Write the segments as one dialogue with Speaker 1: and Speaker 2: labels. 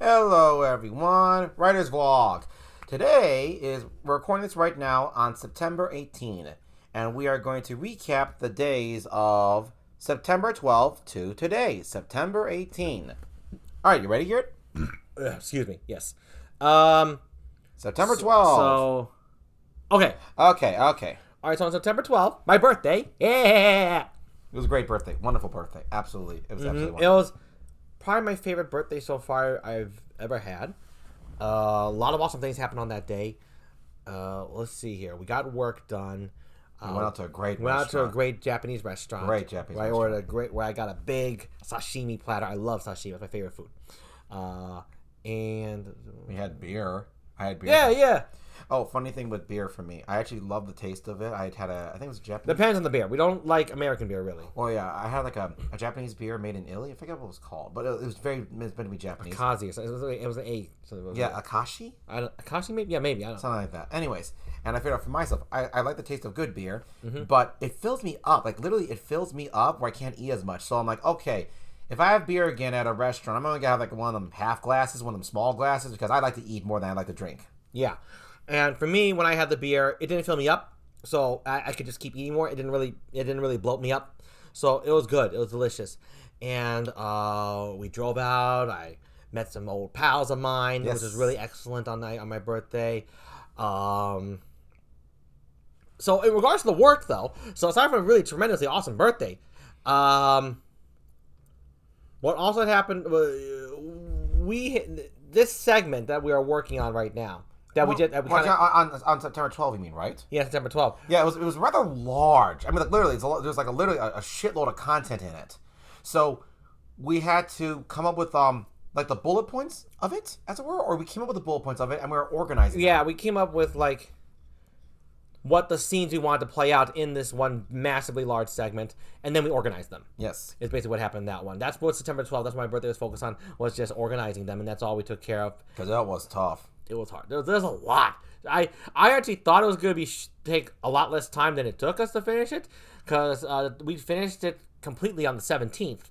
Speaker 1: Hello everyone, Writer's Vlog. We're recording this right now on September 18, and we are going to recap the days of September 12 to today, September 18. Alright, you ready, Garrett?
Speaker 2: Excuse me, yes.
Speaker 1: September 12.
Speaker 2: Okay.
Speaker 1: Okay.
Speaker 2: Alright, so on September 12th, my birthday. Yeah!
Speaker 1: It was a great birthday. Wonderful birthday. Absolutely. It was absolutely wonderful.
Speaker 2: It was probably my favorite birthday so far I've ever had. A lot of awesome things happened on that day. Let's see here. We got work done.
Speaker 1: We went out to a great
Speaker 2: Japanese restaurant.
Speaker 1: Great Japanese
Speaker 2: where
Speaker 1: restaurant.
Speaker 2: Where I got a big sashimi platter. I love sashimi. It's my favorite food. And
Speaker 1: we had beer. I had beer.
Speaker 2: Yeah.
Speaker 1: Oh, funny thing with beer for me, I actually love the taste of it. I think it was Japanese.
Speaker 2: Depends on the beer. We don't like American beer, really.
Speaker 1: Well, yeah, I had like a Japanese beer made in Italy. I forget what it was called, but it was meant to be Japanese.
Speaker 2: Akashi. It was an A.
Speaker 1: Yeah, Akashi?
Speaker 2: Akashi, maybe? Yeah, maybe. I don't know.
Speaker 1: Something like that. Anyways, and I figured out for myself, I like the taste of good beer, but it fills me up. Like, literally, it fills me up where I can't eat as much. So I'm like, okay, if I have beer again at a restaurant, I'm only going to have like one of them half glasses, one of them small glasses, because I like to eat more than I like to drink.
Speaker 2: Yeah. And for me, when I had the beer, it didn't fill me up, so I could just keep eating more. It didn't really bloat me up, so it was good. It was delicious, and we drove out. I met some old pals of mine, which was really excellent on my birthday. So in regards to the work, though, so aside from a really tremendously awesome birthday, what also happened? This segment that we are working on right now. On
Speaker 1: September 12, you mean, right?
Speaker 2: Yeah, September 12th.
Speaker 1: Yeah, it was rather large. I mean, like, literally, there's like literally a shitload of content in it. So we had to come up with like the bullet points of it, as it were, or we came up with the bullet points of it and we were organizing.
Speaker 2: Yeah, we came up with like what the scenes we wanted to play out in this one massively large segment, and then we organized them.
Speaker 1: Yes,
Speaker 2: is basically what happened in that one. That's what September 12th. That's what my birthday was focused on, was just organizing them, and that's all we took care of.
Speaker 1: Because that was tough.
Speaker 2: It was hard. There's a lot. I actually thought it was going to take a lot less time than it took us to finish it, because we finished it completely on the 17th,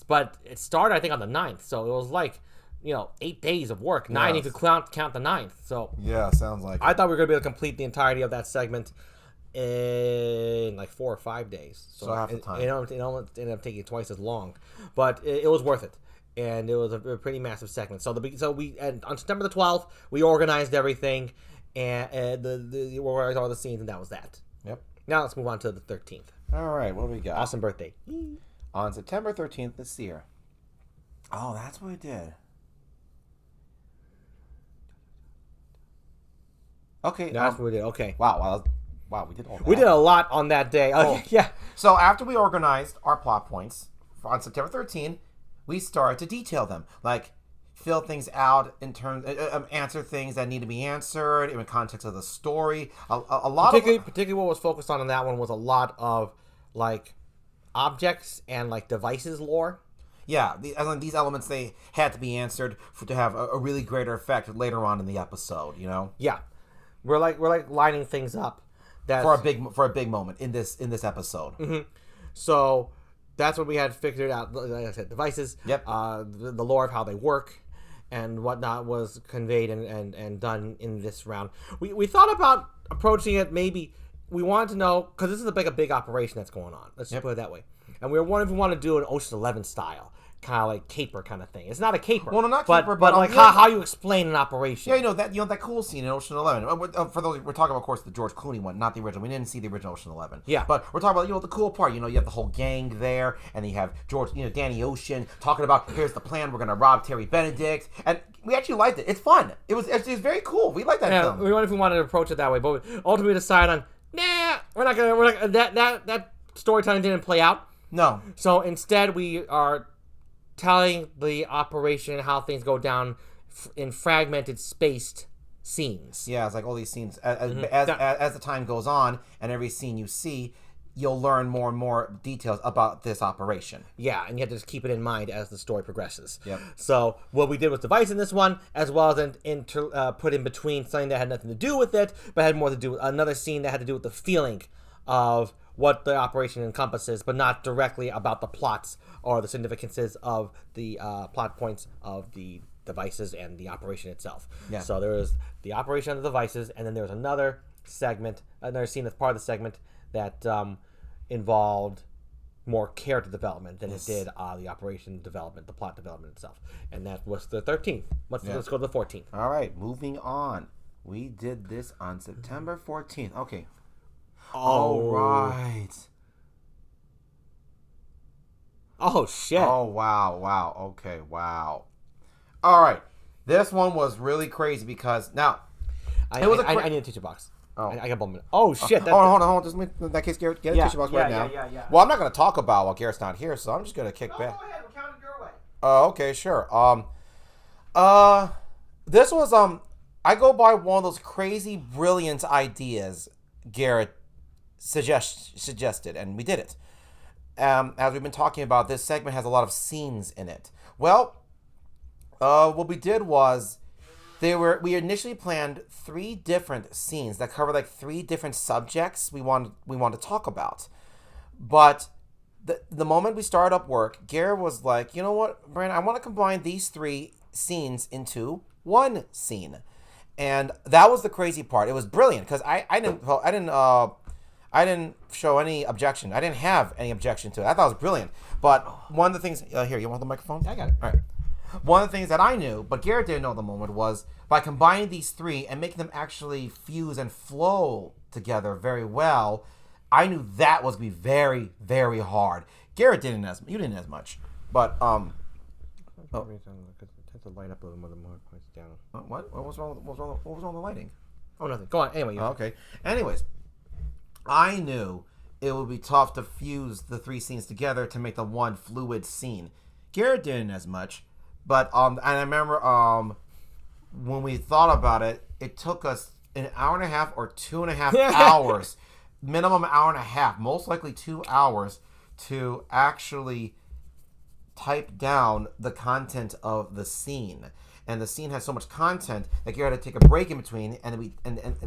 Speaker 2: but it started, I think, on the 9th, so it was like, 8 days of work. 9 if you count the 9th. So
Speaker 1: yeah, sounds like
Speaker 2: I thought we were going to be able to complete the entirety of that segment in like 4 or 5 days.
Speaker 1: So half the time.
Speaker 2: It ended up taking twice as long, but it was worth it. And it was a pretty massive segment. So on September the 12th, we organized everything, and we organized all the scenes, and that was that.
Speaker 1: Yep.
Speaker 2: Now let's move on to the 13th.
Speaker 1: All right, what do we got?
Speaker 2: Awesome birthday.
Speaker 1: On September 13th this year. Oh, that's what we did. Okay.
Speaker 2: That's what we did. Okay.
Speaker 1: Wow, we did all that.
Speaker 2: We did a lot on that day. Okay, yeah.
Speaker 1: So after we organized our plot points on September 13th, we started to detail them, like fill things out in terms, answer things that need to be answered in the context of the story. A lot
Speaker 2: particularly what was focused on in that one was a lot of like objects and like devices lore.
Speaker 1: Yeah, these elements, they had to be answered to have a really greater effect later on in the episode.
Speaker 2: Yeah, we're like lining things up.
Speaker 1: For a big moment in this episode.
Speaker 2: Mm-hmm. So that's what we had figured out. Like I said, devices.
Speaker 1: Yep.
Speaker 2: The lore of how they work and whatnot was conveyed and done in this round. We thought about approaching it. Maybe we wanted to know, because this is a big operation that's going on. Let's just put it that way. And we were wondering if we want to do an Ocean's 11 style, kind of like caper kind of thing. It's not a caper.
Speaker 1: Well, no, not caper,
Speaker 2: but like how you explain an operation.
Speaker 1: Yeah, that cool scene in Ocean 11. For those, we're talking about, of course, the George Clooney one, not the original. We didn't see the original Ocean 11.
Speaker 2: Yeah,
Speaker 1: but we're talking about the cool part. You have the whole gang there, and you have George, Danny Ocean talking about, here's the plan. We're gonna rob Terry Benedict, and we actually liked it. It's fun. It was very cool. We liked that film.
Speaker 2: We wondered if we wanted to approach it that way, but ultimately we decided on we're not gonna. That storytelling didn't play out.
Speaker 1: No. So
Speaker 2: instead, we are telling the operation, how things go down in fragmented, spaced scenes.
Speaker 1: Yeah, it's like all these scenes. As the time goes on, and every scene you see, you'll learn more and more details about this operation.
Speaker 2: Yeah, and you have to just keep it in mind as the story progresses.
Speaker 1: Yep.
Speaker 2: So what we did with device in this one, as well as put in between something that had nothing to do with it, but had more to do with another scene that had to do with the feeling of what the operation encompasses, but not directly about the plots or the significances of the plot points of the devices and the operation itself.
Speaker 1: Yeah.
Speaker 2: So there was the operation of the devices, and then there was another scene that's part of the segment that involved more character development than it did the operation development, the plot development itself. And that was the 13th. Let's go to the 14th.
Speaker 1: All right, moving on. We did this on September 14th. Okay. All right.
Speaker 2: Oh, shit.
Speaker 1: Oh, wow. Okay, wow. All right. This one was really crazy because now
Speaker 2: I need a tissue box.
Speaker 1: Oh.
Speaker 2: I got one minute. Oh, shit.
Speaker 1: Hold on. Just in that case, Garrett, get a tissue box right now.
Speaker 2: Yeah.
Speaker 1: Well, I'm not going to talk about while Garrett's not here, so I'm just going to kick back.
Speaker 2: Go ahead. We're counting your way.
Speaker 1: Okay, sure. This was I go by one of those crazy, brilliant ideas Garrett suggested, and we did it. As we've been talking about, this segment has a lot of scenes in it. Well, what we did was we initially planned 3 different scenes that cover like 3 different subjects we want to talk about. But the moment we started up work, Garrett was like, you know what, Brandon, I want to combine these 3 scenes into one scene. And that was the crazy part. It was brilliant because I didn't show any objection. I didn't have any objection to it. I thought it was brilliant. But one of the things here, you want the microphone?
Speaker 2: I got it.
Speaker 1: All right. One of the things that I knew, but Garrett didn't know at the moment, was by combining these 3 and making them actually fuse and flow together very well, I knew that was going to be very, very hard. Garrett didn't as much. But
Speaker 2: To light up a little more points down.
Speaker 1: what was wrong with the lighting?
Speaker 2: Oh, nothing. Go on. Anyway.
Speaker 1: Okay. Anyways, I knew it would be tough to fuse the 3 scenes together to make the one fluid scene. Garrett didn't as much, but and I remember when we thought about it, it took us an hour and a half or 2.5 hours, minimum hour and a half, most likely 2 hours, to actually type down the content of the scene. And the scene has so much content that Garrett had to take a break in between, and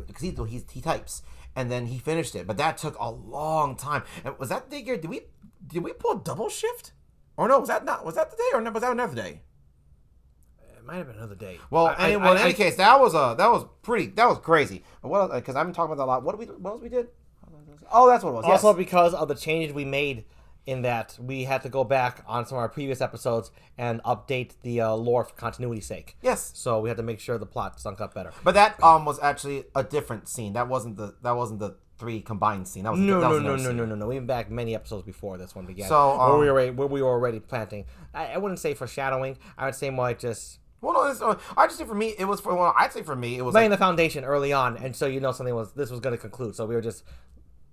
Speaker 1: because he types, and then he finished it. But that took a long time. And was that the day, Garrett? Did we pull a double shift? Or no? Was that the day, or was that another day?
Speaker 2: It might have been another day.
Speaker 1: Well, in any case, that was crazy. What? Because I've been talking about that a lot. What else we did? Oh, that's what it was.
Speaker 2: Also,
Speaker 1: yes.
Speaker 2: because of the changes we made, in that we had to go back on some of our previous episodes and update the lore for continuity's sake.
Speaker 1: Yes.
Speaker 2: So we had to make sure the plot sunk up better.
Speaker 1: But that was actually a different scene. That wasn't the 3 combined scene. That was
Speaker 2: No. We went back many episodes before this one began.
Speaker 1: So
Speaker 2: where we were already planting. I wouldn't say foreshadowing. I would say more like just.
Speaker 1: Well, no, I'd say for me it was
Speaker 2: laying the foundation early on, and so this was going to conclude. So we were just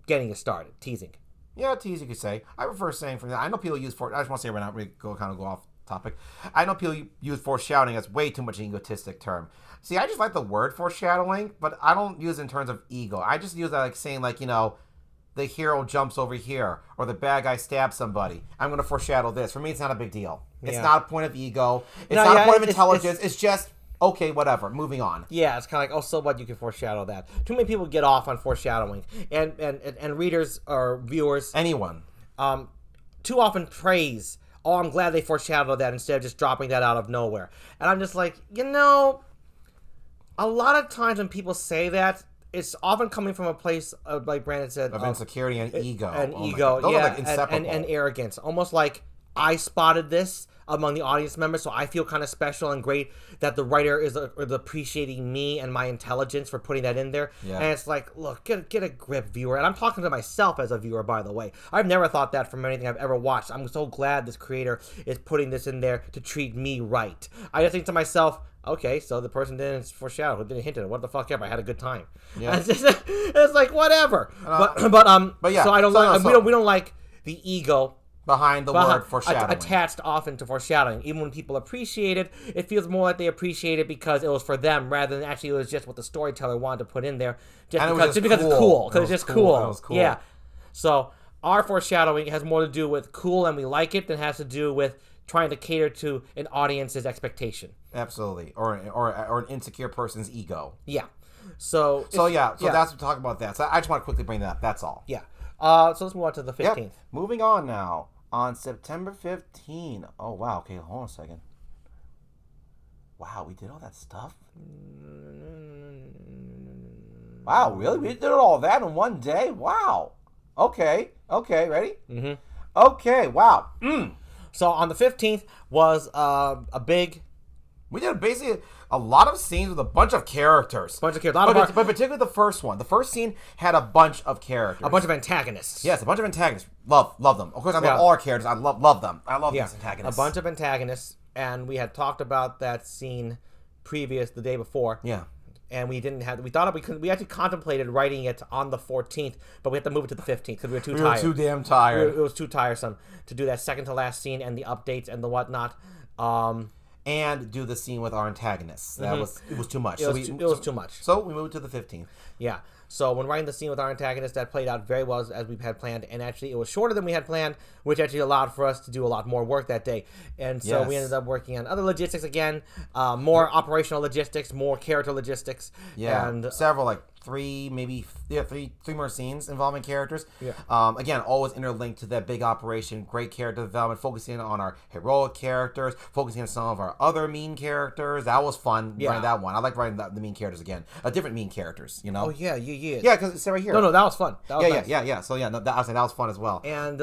Speaker 2: getting it started, teasing.
Speaker 1: Yeah, tease you could say. I prefer saying from that. I know people use I just want to say right now, we go off topic. I know people use foreshadowing as way too much an egotistic term. See, I just like the word foreshadowing, but I don't use it in terms of ego. I just use that like saying like, the hero jumps over here or the bad guy stabs somebody. I'm going to foreshadow this. For me, it's not a big deal. It's not a point of ego. It's not a point of intelligence. It's just, okay, whatever. Moving on.
Speaker 2: Yeah, it's kind of like, so what? You can foreshadow that. Too many people get off on foreshadowing, and readers or viewers,
Speaker 1: anyone,
Speaker 2: too often praise. Oh, I'm glad they foreshadowed that instead of just dropping that out of nowhere. And I'm just like, a lot of times when people say that, it's often coming from a place of, like Brandon said,
Speaker 1: of insecurity and ego,
Speaker 2: Those are like inseparable. And arrogance, almost like I spotted this among the audience members, so I feel kind of special and great that the writer is appreciating me and my intelligence for putting that in there. Yeah. And it's like, look, get a grip, viewer. And I'm talking to myself as a viewer, by the way. I've never thought that from anything I've ever watched. I'm so glad this creator is putting this in there to treat me right. I just think to myself, okay, so the person didn't foreshadow, didn't hint at it. What the fuck ever? I had a good time. Yeah. It's like whatever. But yeah. So I don't we don't like the ego
Speaker 1: behind the word foreshadowing.
Speaker 2: Attached often to foreshadowing. Even when people appreciate it, it feels more like they appreciate it because it was for them rather than actually it was just what the storyteller wanted to put in there. Because it's cool. Because it's just cool. It was cool. Yeah. So our foreshadowing has more to do with cool and we like it than has to do with trying to cater to an audience's expectation.
Speaker 1: Absolutely. Or an insecure person's ego.
Speaker 2: Yeah. So that's what talk about that. So I just want to quickly bring that up. That's all. Yeah. So let's move on to the 15th. Yep.
Speaker 1: Moving on now. On September 15. Oh, wow. Okay, hold on a second. Wow, we did all that stuff? Wow, really? We did all that in one day? Wow. Okay, ready?
Speaker 2: Mm-hmm.
Speaker 1: Okay, wow.
Speaker 2: So on the 15th was a big...
Speaker 1: We did basically a lot of scenes with a bunch of characters.
Speaker 2: But
Speaker 1: particularly the first one. The first scene had a bunch of characters.
Speaker 2: A bunch of antagonists.
Speaker 1: Yes, a bunch of antagonists. Love them. Of course, I love all our characters. I love them. I love these antagonists.
Speaker 2: A bunch of antagonists, and we had talked about that scene the day before.
Speaker 1: Yeah.
Speaker 2: And we actually contemplated writing it on the 14th, but we had to move it to the 15th because we were too tired.
Speaker 1: We were too damn tired.
Speaker 2: It was too tiresome to do that second to last scene and the updates and the whatnot.
Speaker 1: And do the scene with our antagonists. It was too much.
Speaker 2: It was too much.
Speaker 1: So we moved to the 15th.
Speaker 2: Yeah. So when writing the scene with our antagonist, that played out very well as we had planned, and actually it was shorter than we had planned, which actually allowed for us to do a lot more work that day. And so we ended up working on other logistics again, more operational logistics, more character logistics.
Speaker 1: Yeah,
Speaker 2: and
Speaker 1: several, like three more scenes involving characters.
Speaker 2: Yeah.
Speaker 1: Again, always interlinked to that big operation. Great character development, focusing on our heroic characters, focusing on some of our other mean characters. That was fun. Writing that one. I like writing the mean characters again. Different mean characters. You know.
Speaker 2: Oh yeah.
Speaker 1: Yeah, because it's right here.
Speaker 2: No, that was fun. That was nice.
Speaker 1: Yeah. So yeah, that was fun as well.
Speaker 2: And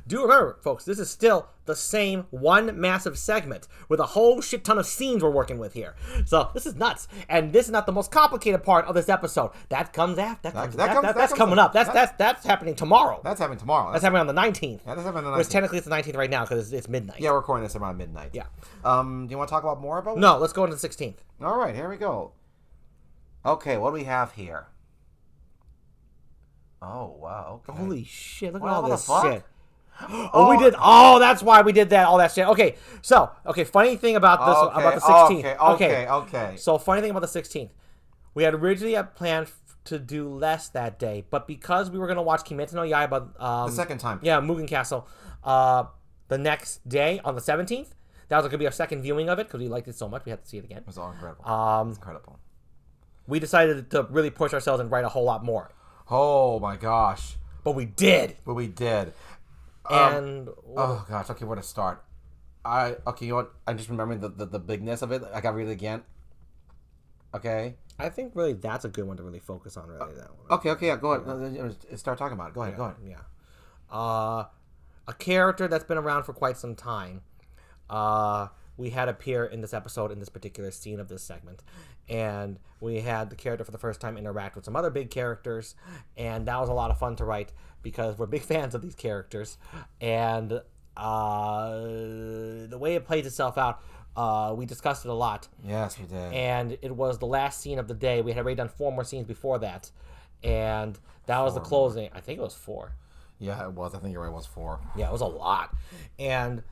Speaker 2: do remember, folks, this is still the same one massive segment with a whole shit ton of scenes we're working with here. So this is nuts. And this is not the most complicated part of this episode. That comes after. That's coming up. That's happening tomorrow.
Speaker 1: That's happening tomorrow.
Speaker 2: That's happening on the 19th.
Speaker 1: Yeah, that's happening on the 19th.
Speaker 2: Which technically it's the 19th right now because it's midnight.
Speaker 1: Yeah, we're recording this around midnight.
Speaker 2: Yeah.
Speaker 1: Do you want to talk about more about?
Speaker 2: No, let's go into the 16th.
Speaker 1: All right, here we go. Okay, what do we have here? Oh, wow. Okay.
Speaker 2: Holy shit, look at all this shit.
Speaker 1: We
Speaker 2: did. Oh, that's why we did that. All that shit. Okay, so funny thing about this about the 16th.
Speaker 1: Okay.
Speaker 2: So funny thing about the 16th, we had originally planned to do less that day, but because we were gonna watch Kimetsu no Yaiba
Speaker 1: the second time.
Speaker 2: Yeah, Mugen Castle. The next day on the 17th, that was gonna be our second viewing of it because we liked it so much we had to see it again.
Speaker 1: It was all incredible. It's incredible.
Speaker 2: We decided to really push ourselves and write a whole lot more.
Speaker 1: Oh my gosh.
Speaker 2: But we did.
Speaker 1: And oh gosh, okay, where to start? You know what? I'm just remembering the bigness of it. I gotta read it again. Okay.
Speaker 2: I think really that's a good one to really focus on. Really, that one.
Speaker 1: Okay, yeah, go ahead. Start talking about it. Go ahead.
Speaker 2: Yeah. A character that's been around for quite some time. We had appear in this episode in this particular scene of this segment, and we had the character for the first time interact with some other big characters, and that was a lot of fun to write because we're big fans of these characters, and the way it plays itself out, we discussed it a lot.
Speaker 1: Yes, we did.
Speaker 2: And it was the last scene of the day. We had already done 4 more scenes before that, and that was the closing. I think it was 4.
Speaker 1: Yeah, it was. I think you're right. It was 4.
Speaker 2: Yeah, it was a lot, and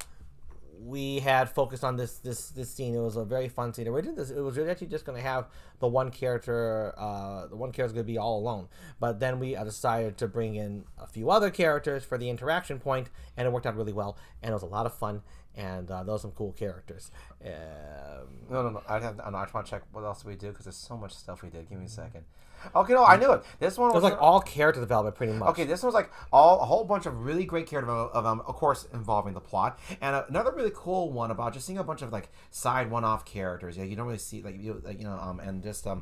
Speaker 2: we had focused on this scene. It was a very fun scene. Originally, it was actually just going to have the one character. The one character is going to be all alone. But then we decided to bring in a few other characters for the interaction point, and it worked out really well. And it was a lot of fun. And those were some cool characters.
Speaker 1: No. I just want to check what else we do because there's so much stuff we did. Give me a second. Okay, no, I knew it. This one
Speaker 2: was like all character development, pretty much.
Speaker 1: Okay, this one was like a whole bunch of really great character development, of course, involving the plot, and another really cool one about just seeing a bunch of like side one-off characters. Yeah, you don't really see and just a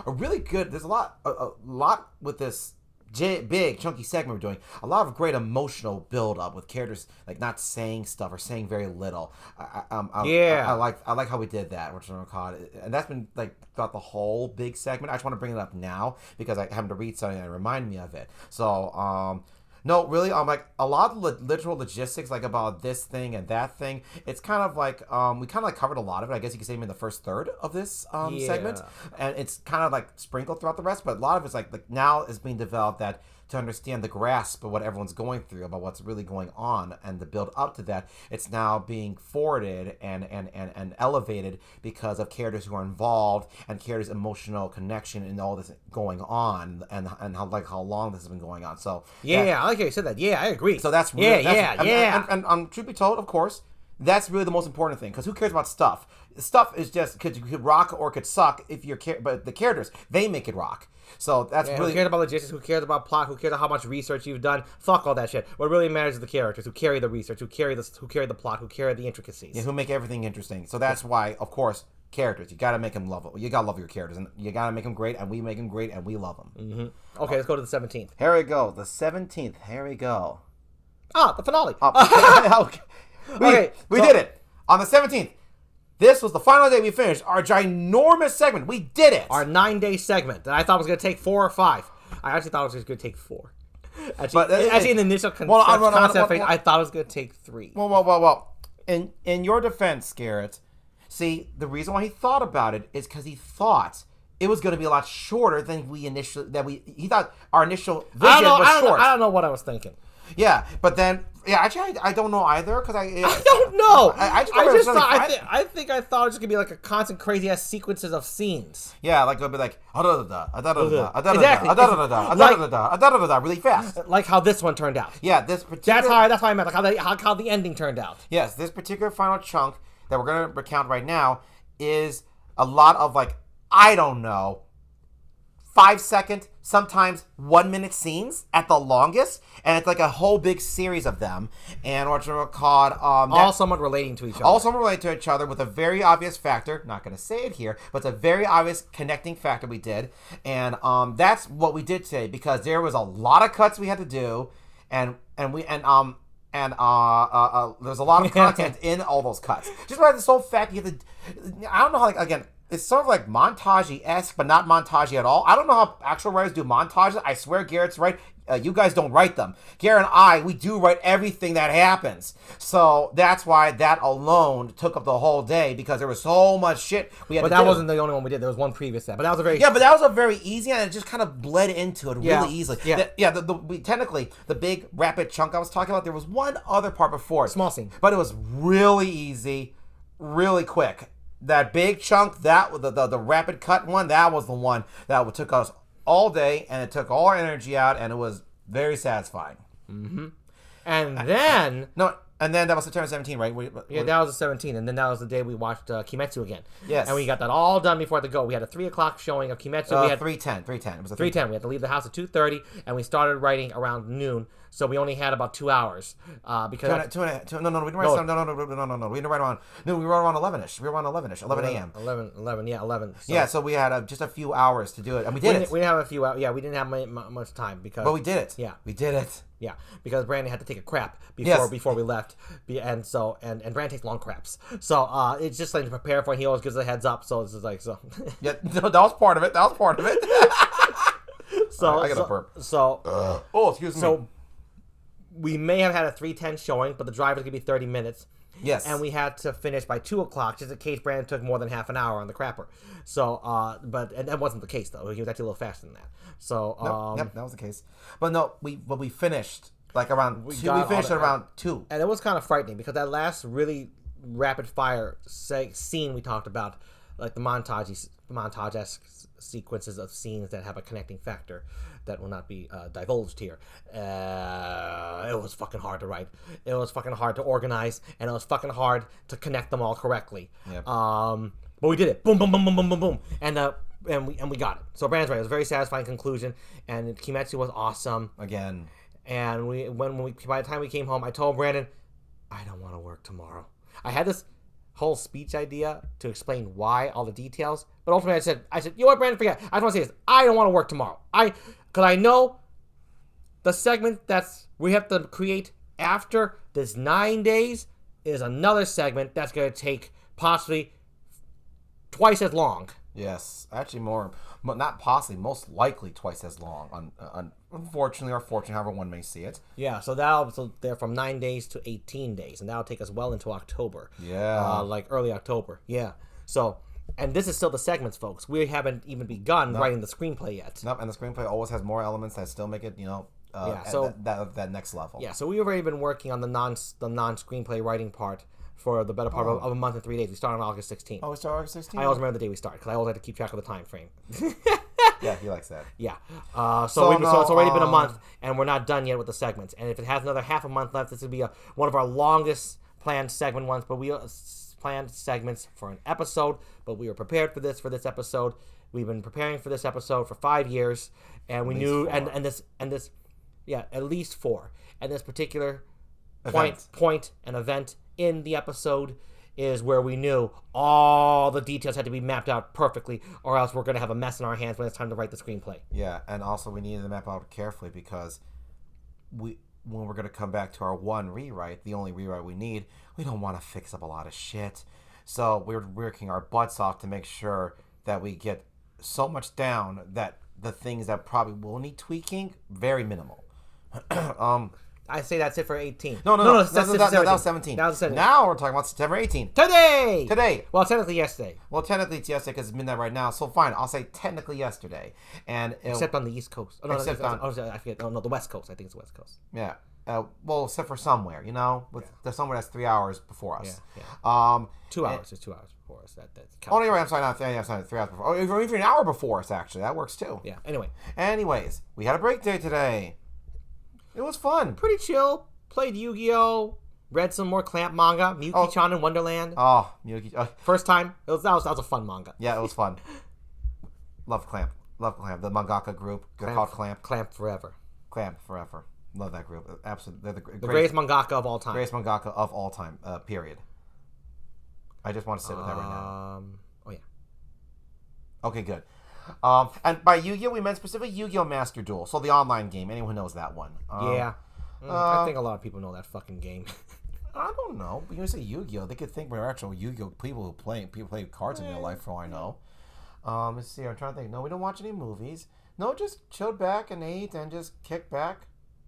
Speaker 1: really good. There's a lot with this big chunky segment we're doing. A lot of great emotional build up with characters like not saying stuff or saying very little. I like how we did that, which I'm call it, and that's been like throughout the whole big segment. I just want to bring it up now because I happened to read something that reminded me of it. So no, really, like a lot of literal logistics, like about this thing and that thing. It's kind of like we kind of like covered a lot of it. I guess you could say in the first third of this segment, and it's kind of like sprinkled throughout the rest. But a lot of it's like now is being developed that to understand the grasp of what everyone's going through about what's really going on and the build up to that. It's now being forwarded and elevated because of characters who are involved and characters' emotional connection and all this going on and how long this has been going on. So
Speaker 2: I like how you said that. Yeah, I agree.
Speaker 1: So that's really, And truth be told, of course, That's really the most important thing, because who cares about stuff? Stuff is just could rock or could suck if you're but the characters, they make it rock. So that's really...
Speaker 2: Who cares about logistics? Who cares about plot? Who cares about how much research you've done? Fuck all that shit. What really matters is the characters who carry the research, who carry the plot, who carry the intricacies.
Speaker 1: Yeah, who make everything interesting. So that's why, of course, characters. You gotta make them lovable. You gotta love your characters, and you gotta make them great, and we make them great, and we love them.
Speaker 2: Mm-hmm. Okay, let's go to the 17th.
Speaker 1: Here we go. The 17th. Here we go.
Speaker 2: The finale.
Speaker 1: Okay. We did it. On the 17th. This was the final day we finished our ginormous segment. We did it.
Speaker 2: Our 9-day segment that I thought was going to take 4 or 5. I actually thought it was going to take 4. Actually, in the initial concept phase, I thought it was going to take 3.
Speaker 1: Well. In your defense, Garrett, see, the reason why he thought about it is because he thought it was going to be a lot shorter than he thought our initial vision was short.
Speaker 2: I don't know what I was thinking.
Speaker 1: Yeah, but then... Yeah, actually, I don't know either, because I
Speaker 2: don't know.
Speaker 1: I
Speaker 2: think I thought it was just gonna be like a constant crazy ass sequences of scenes.
Speaker 1: Yeah, like it'll be like really fast.
Speaker 2: Like how this one turned out.
Speaker 1: Yeah, that's
Speaker 2: how I meant. Like how the ending turned out.
Speaker 1: Yes, this particular final chunk that we're gonna recount right now is a lot of I don't know, 5-second, sometimes 1-minute scenes at the longest, and it's like a whole big series of them, and what's called
Speaker 2: all somewhat relating to each other.
Speaker 1: All somewhat related to each other with a very obvious factor. Not going to say it here, but it's a very obvious connecting factor we did, and that's what we did today, because there was a lot of cuts we had to do, and there's a lot of content in all those cuts. Just by the sole fact you have to, I don't know how again. It's sort of like montage-esque, but not montage at all. I don't know how actual writers do montages. I swear Garrett's right. You guys don't write them. Garrett and we do write everything that happens. So that's why that alone took up the whole day, because there was so much shit we had to do.
Speaker 2: But that wasn't the only one we did. There was one previous to that. But that was a very...
Speaker 1: Yeah, but that was a very easy, and it just kind of bled into it really easily.
Speaker 2: Yeah.
Speaker 1: Technically, the big rapid chunk I was talking about, there was one other part before it.
Speaker 2: Small scene.
Speaker 1: But it was really easy, really quick. That big chunk, that the rapid cut one, that was the one that took us all day, and it took all our energy out, and it was very satisfying.
Speaker 2: Mm-hmm. And then
Speaker 1: that was September 17th, right?
Speaker 2: That was the 17th, and then that was the day we watched Kimetsu again.
Speaker 1: Yes.
Speaker 2: And we got that all done before the go. We had a 3 o'clock showing of Kimetsu. We had
Speaker 1: 3:10. It was a
Speaker 2: 3:10. We had to leave the house at 2:30, and we started writing around noon. So we only had about 2 hours because
Speaker 1: we didn't write around. No, we wrote around 11ish. We were around 11ish, 11 a.m.
Speaker 2: 11.
Speaker 1: So. So we had just a few hours to do it, and we did it.
Speaker 2: We didn't have a few hours. Yeah, we didn't have much time because.
Speaker 1: But we did it.
Speaker 2: Yeah,
Speaker 1: we did it.
Speaker 2: Yeah, because Brandon had to take a crap before we left, and Brandon takes long craps. So it's just like to prepare for it. He always gives a heads up. So it's just like so.
Speaker 1: Yeah, that was part of it.
Speaker 2: So
Speaker 1: I got a burp.
Speaker 2: So
Speaker 1: excuse me.
Speaker 2: So we may have had a 3:10 showing, but the drive was gonna be 30 minutes.
Speaker 1: Yes.
Speaker 2: And we had to finish by 2 o'clock, just in case Brandon took more than half an hour on the crapper. So, and that wasn't the case though. He was actually a little faster than that. So,
Speaker 1: yep, that was the case. But no, we finished around 2. We finished at around 2.
Speaker 2: And it was kind of frightening because that last really rapid fire scene we talked about, like the montage-esque sequences of scenes that have a connecting factor that will not be divulged here. It was fucking hard to write. It was fucking hard to organize, and it was fucking hard to connect them all correctly.
Speaker 1: Yep.
Speaker 2: But we did it. Boom, boom, boom, boom, boom, boom, boom, and we got it. So Brandon's right. It was a very satisfying conclusion, and Kimetsu was awesome
Speaker 1: Again.
Speaker 2: And by the time we came home, I told Brandon, I don't want to work tomorrow. I had this whole speech idea to explain why, all the details, but ultimately I said, you know what, Brandon, forget it. I just want to say this. I don't want to work tomorrow. Because I know the segment we have to create after this 9 days is another segment that's going to take possibly twice as long.
Speaker 1: Yes, actually more, not possibly, most likely twice as long. Unfortunately or fortunately, however one may see it.
Speaker 2: Yeah, so they're from 9 days to 18 days, and that'll take us well into October.
Speaker 1: Yeah,
Speaker 2: like early October. Yeah. So, and this is still the segments, folks. We haven't even begun writing the screenplay yet.
Speaker 1: Nope, and the screenplay always has more elements that still make it, so that next level.
Speaker 2: Yeah, so we've already been working on the non-screenplay writing part for the better part of a month and 3 days. We started on August 16th.
Speaker 1: Oh, we started August 16th?
Speaker 2: I always remember the day we started because I always had to keep track of the time frame.
Speaker 1: Yeah, he likes that.
Speaker 2: Yeah. So it's already been a month, and we're not done yet with the segments. And if it has another half a month left, this will be one of our longest planned segment once, but we planned segments for an episode. But we were prepared for this episode. We've been preparing for this episode for 5 years, and we knew, and this, yeah, at least 4. And this particular point and event in the episode is where we knew all the details had to be mapped out perfectly, or else we're going to have a mess in our hands when it's time to write the screenplay.
Speaker 1: Yeah, and also we needed to map out carefully because when we're going to come back to our one rewrite, the only rewrite we need, we don't want to fix up a lot of shit. So we're working our butts off to make sure that we get so much down that the things that probably will need tweaking, very minimal.
Speaker 2: I say that's it for 18.
Speaker 1: No, that was 17.
Speaker 2: That was 17.
Speaker 1: Now we're talking about September 18th.
Speaker 2: Today. Well, technically yesterday.
Speaker 1: Well, technically it's yesterday because it's midnight right now. So fine, I'll say technically yesterday.
Speaker 2: Except on the East Coast. Oh, no,
Speaker 1: except
Speaker 2: on, I forget. Oh, no, the West Coast. I think it's the West Coast.
Speaker 1: Yeah. Well, except for somewhere, there's somewhere that's 3 hours before us.
Speaker 2: Yeah. 2 hours. There's 2 hours before us.
Speaker 1: Oh, anyway, I'm sorry, 3 hours before. Or even an hour before us, actually. That works too.
Speaker 2: Yeah.
Speaker 1: Anyways, we had a break day today. It was fun.
Speaker 2: Pretty chill. Played Yu-Gi-Oh. Read some more Clamp manga. Miyuki-chan in Wonderland.
Speaker 1: Oh, Miyuki.
Speaker 2: First time. That was a fun manga.
Speaker 1: Yeah, it was fun. Love Clamp. The mangaka group. They're called Clamp.
Speaker 2: Clamp forever.
Speaker 1: Clamp forever. Love that group. Absolutely. They're the
Speaker 2: greatest mangaka of all time.
Speaker 1: Greatest mangaka of all time. Period. I just want to sit with that right now.
Speaker 2: Oh, yeah.
Speaker 1: Okay, good. And by Yu-Gi-Oh, we meant specifically Yu-Gi-Oh! Master Duel. So the online game. Anyone knows that one.
Speaker 2: Yeah. I think a lot of people know that fucking game.
Speaker 1: I don't know. But you say Yu-Gi-Oh, they could think we're actual Yu-Gi-Oh people who play cards in real life, for all I know. Let's see. I'm trying to think. No, we don't watch any movies. No, just chilled back and ate and just kicked back.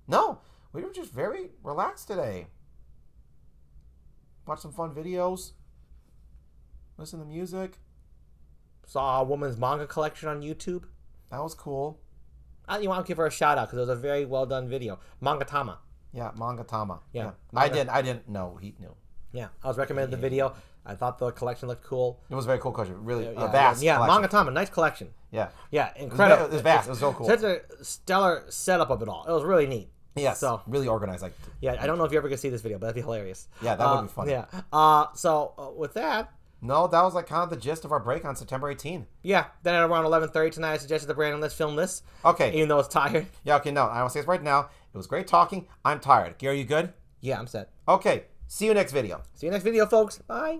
Speaker 1: No, we were just very relaxed today. Watch some fun videos. Listen to music.
Speaker 2: Saw a woman's manga collection on YouTube.
Speaker 1: That was cool.
Speaker 2: You want to give her a shout out because it was a very well done video. Mangatama.
Speaker 1: Yeah, Mangatama.
Speaker 2: Yeah.
Speaker 1: I didn't know. He knew.
Speaker 2: Yeah, I was recommending the video. I thought the collection looked cool.
Speaker 1: It was very cool collection. Really vast.
Speaker 2: Yeah,
Speaker 1: collection.
Speaker 2: Mangatama, nice collection.
Speaker 1: Yeah.
Speaker 2: Yeah, incredible.
Speaker 1: It was vast. It was so cool.
Speaker 2: Such a stellar setup of it all. It was really neat.
Speaker 1: Yes.
Speaker 2: So
Speaker 1: really organized.
Speaker 2: Yeah, I don't know if you're ever gonna see this video, but that'd be hilarious.
Speaker 1: Yeah, that would be fun.
Speaker 2: Yeah. So with that.
Speaker 1: No, that was kind of the gist of our break on September 18th.
Speaker 2: Yeah. Then at around 11:30 tonight, I suggested to Brandon, let's film this.
Speaker 1: Okay.
Speaker 2: Even though it's tired.
Speaker 1: Yeah. Okay. No, I will say this right now. It was great talking. I'm tired. Gary, you good?
Speaker 2: Yeah, I'm set.
Speaker 1: Okay. See you next video.
Speaker 2: See you next video, folks. Bye.